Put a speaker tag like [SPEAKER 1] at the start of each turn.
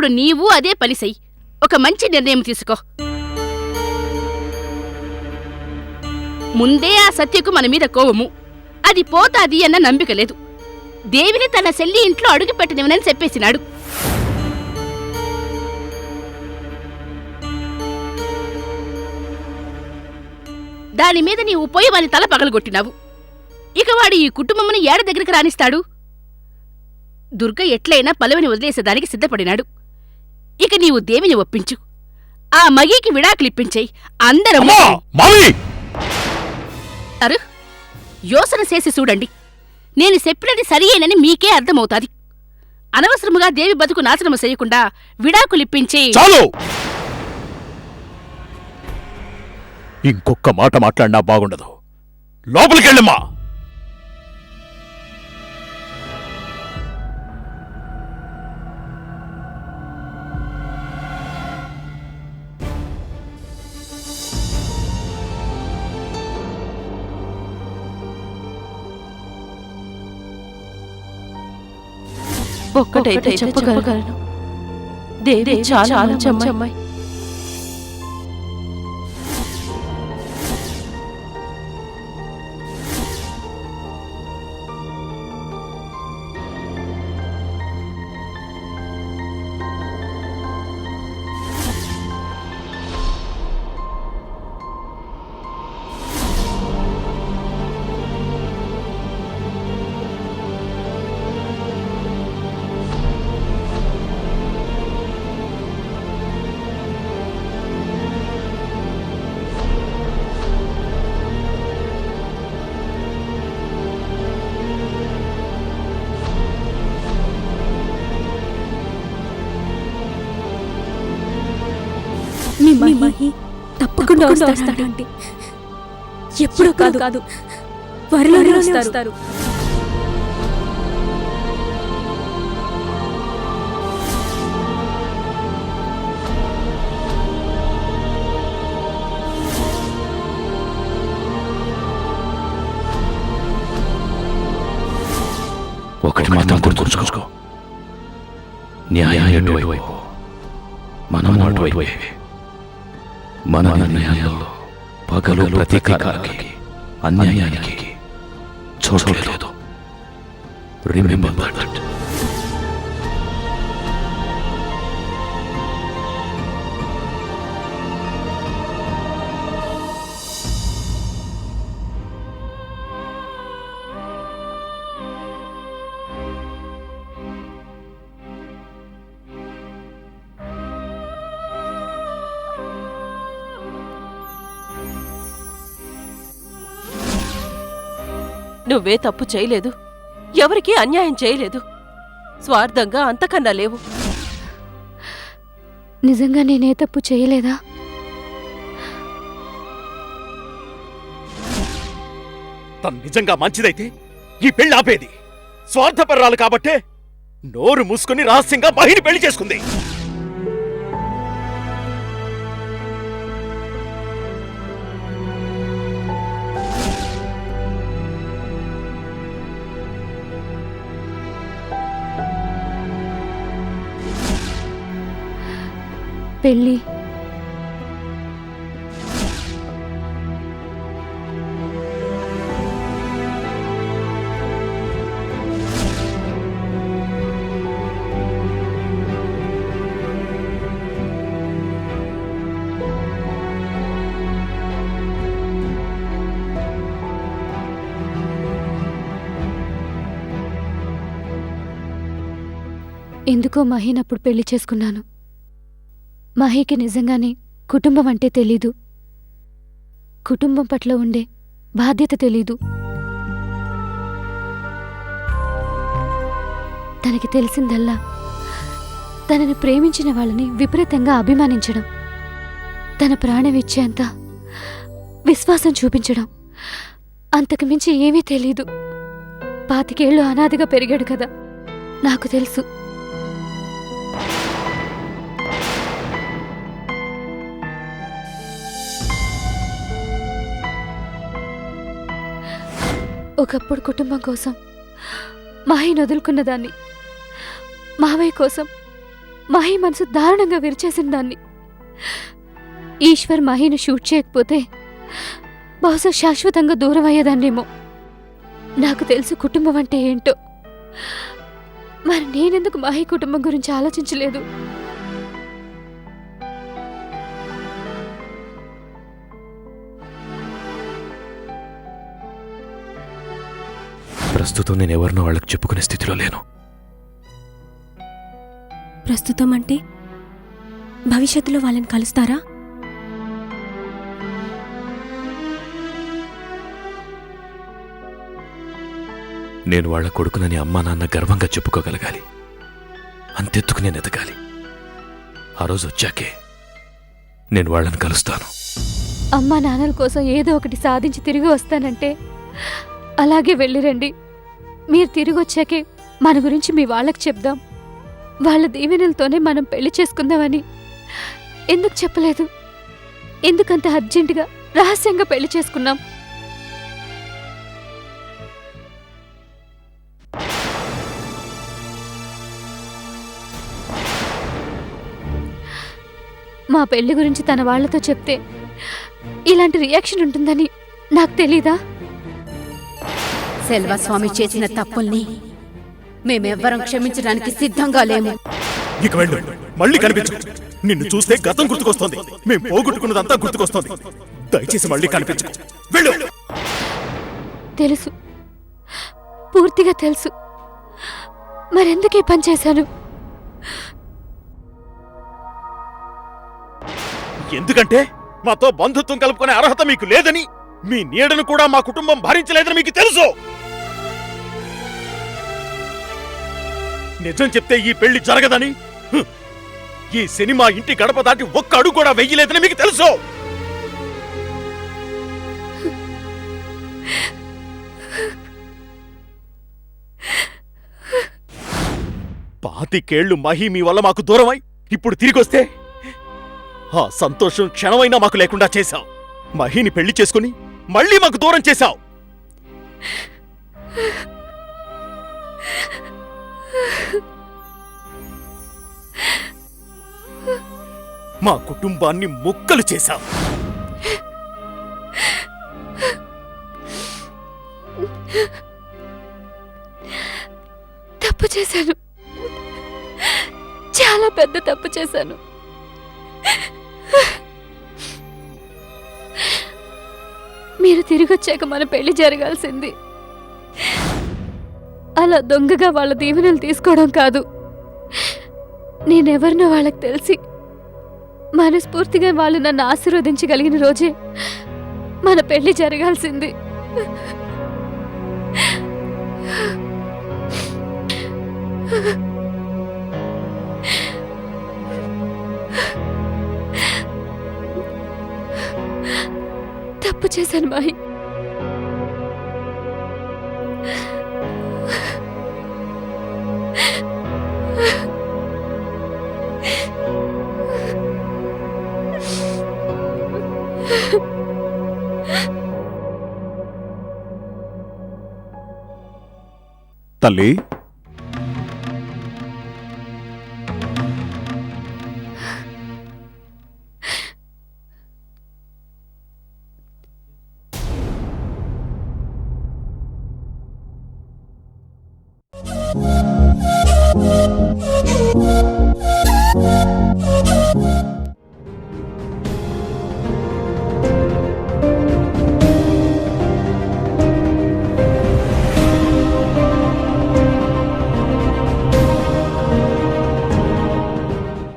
[SPEAKER 1] ఇప్పుడు నీవు అదే పని చెయ్యి. ఒక మంచి నిర్ణయం తీసుకో. ముందే ఆ సత్యకు మన మీద కోవము, అది పోతాది అన్న నమ్మిక లేదు. దేవిని తన చెల్లి ఇంట్లో అడుగు పెట్టనివనని చెప్పేసినాడు. దానిమీద నీవు పోయి వాని తల పగలగొట్టినావు. ఇక వాడు ఈ కుటుంబమును ఏడ దగ్గరికి రానిస్తాడు? దుర్గ ఎట్లయినా పల్లవిని వదిలేసేదానికి సిద్ధపడినాడు. ఇక నీవు దేవిని ఒప్పించు, ఆ మగికి విడాకులిప్పించేయి. అందరము యోసన చేసి చూడండి. నేను చెప్పినది సరియేనని మీకే అర్థమవుతాది. అనవసరముగా దేవి బతుకు నాశనము చేయకుండా విడాకులిప్పించి.
[SPEAKER 2] ఇంకొక్క మాట మాట్లాడినా బాగుండదు. లోపలికెళ్ళమ్మా.
[SPEAKER 3] ఒక్కటైతే చెప్పగలను, దేవి చాలా మంచి అమ్మాయి.
[SPEAKER 4] మహి తప్పకుండా వస్తాడంటే ఎప్పుడూ కాదు త్వరలోనే వస్తారు.
[SPEAKER 2] ఒకటి మాత్రం గుర్తుంచుకో, న్యాయం ఎటువైపు, మనం అటువైపు. మన నిర్ణయాల్లో పగలు ప్రతీకారానికి, అన్యాయానికి చోటు లేదు. Remember that.
[SPEAKER 3] నువ్వే తప్పు చేయలేదు, ఎవరికీ అన్యాయం చేయలేదు. స్వార్థంగా అంతకన్నా లేవు.
[SPEAKER 4] నిజంగా నేనే తప్పు చేయలేదా?
[SPEAKER 2] తను నిజంగా మంచిదైతే ఈ పెళ్లి ఆపేది. స్వార్థపరాలు కాబట్టే నోరు మూసుకుని రహస్యంగా మహిని పెళ్లి చేసుకుంది.
[SPEAKER 4] పెళ్ళి ఎందుకో మహీనప్పుడు పెళ్లి చేసుకున్నాను. మహీకి నిజంగానే కుటుంబం అంటే తెలీదు, కుటుంబం పట్ల ఉండే బాధ్యత తెలీదు. తనకి తెలిసిందల్లా తనని ప్రేమించిన వాళ్ళని విపరీతంగా అభిమానించడం, తన ప్రాణం ఇచ్చేంత విశ్వాసం చూపించడం, అంతకు మించి ఏమీ తెలీదు. 25 ఏళ్ళు అనాథగా పెరిగాడు కదా, నాకు తెలుసు. ఒకప్పుడు కుటుంబం కోసం మహిని వదులుకున్నదాన్ని, మావయ్య కోసం మహి మనసు దారుణంగా విరిచేసిన దాన్ని. ఈశ్వర్ మహిని షూట్ చేయకపోతే బహుశా శాశ్వతంగా దూరం అయ్యేదాన్నేమో. నాకు తెలుసు కుటుంబం అంటే ఏంటో. మరి నేనెందుకు మహి కుటుంబం గురించి ఆలోచించలేదు?
[SPEAKER 2] ప్రస్తుతం నేను ఎవరినో వాళ్ళకి చెప్పుకునే స్థితిలో లేను.
[SPEAKER 5] ప్రస్తుతం అంటే భవిష్యత్తులో వాళ్ళని కలుస్తారా?
[SPEAKER 2] నేను వాళ్ళ కొడుకునని అమ్మా నాన్న గర్వంగా చెప్పుకోగలగాలి. అంతెత్తుకు నేను ఎదగాలి. ఆ రోజు వచ్చాకే నేను వాళ్ళని కలుస్తాను.
[SPEAKER 4] అమ్మా నాన్నల కోసం ఏదో ఒకటి సాధించి తిరిగి వస్తానంటే అలాగే వెళ్ళిరండి. మీరు తిరిగి వచ్చాకే మన గురించి మీ వాళ్ళకి చెప్దాం. వాళ్ళ దీవెనలతోనే మనం పెళ్లి చేసుకుందామని ఎందుకు చెప్పలేదు? ఎందుకంత అర్జెంటుగా రహస్యంగా పెళ్లి చేసుకున్నాం? మా పెళ్లి గురించి తన వాళ్లతో చెప్తే ఇలాంటి రియాక్షన్ ఉంటుందని నాకు తెలీదా?
[SPEAKER 1] సెల్వస్వామి చేసిన తప్పుల్ని మేమెవ్వరం క్షమించడానికి సిద్ధంగా లేము.
[SPEAKER 2] ఇక వెళ్ళు, మళ్ళీ కనిపించు. నిన్ను చూస్తే గతం గుర్తుకొస్తోంది. మేము పోగొట్టుకున్నదంతా గుర్తుకొస్తోంది. దయచేసి మళ్ళీ కనిపించు. వెళ్ళు.
[SPEAKER 4] తెలుసు, పూర్తిగా తెలుసు. మరెందుకే పని చేశాను?
[SPEAKER 2] ఎందుకంటే మాతో బంధుత్వం కలుపుకునే అర్హత మీకు లేదని, మీ నీడను కూడా మా కుటుంబం భరించలేదని మీకు తెలుసు. నిజం చెప్తే ఈ పెళ్లి జరగదని, ఈ సినిమా ఇంటి గడప దాటి ఒక్క అడుగు కూడా వెయ్యలేదని మీకు తెలుసు. పాతికేళ్లు మహి మీ వల్ల మాకు దూరమై ఇప్పుడు తిరిగొస్తే ఆ సంతోషం క్షణమైనా మాకు లేకుండా చేశావు. మహిని పెళ్లి చేసుకుని మళ్ళీ మాకు దూరం చేశావు. మా కుటుంబాన్ని ముక్కలు చేశావు.
[SPEAKER 4] తప్పు చేశాను, చాలా పెద్ద తప్పు చేశాను. మీరు తిరిగొచ్చాక మన పెళ్లి జరగాల్సింది. అలా దొంగగా వాళ్ళ దీవెనలు తీసుకోవడం కాదు. నేనెవరినో వాళ్ళకి తెలిసి మనస్ఫూర్తిగా వాళ్ళు నన్ను ఆశీర్వదించగలిగిన రోజే మన పెళ్లి జరగాల్సింది. తప్పు చేశాను మాహి.
[SPEAKER 2] తల్లి,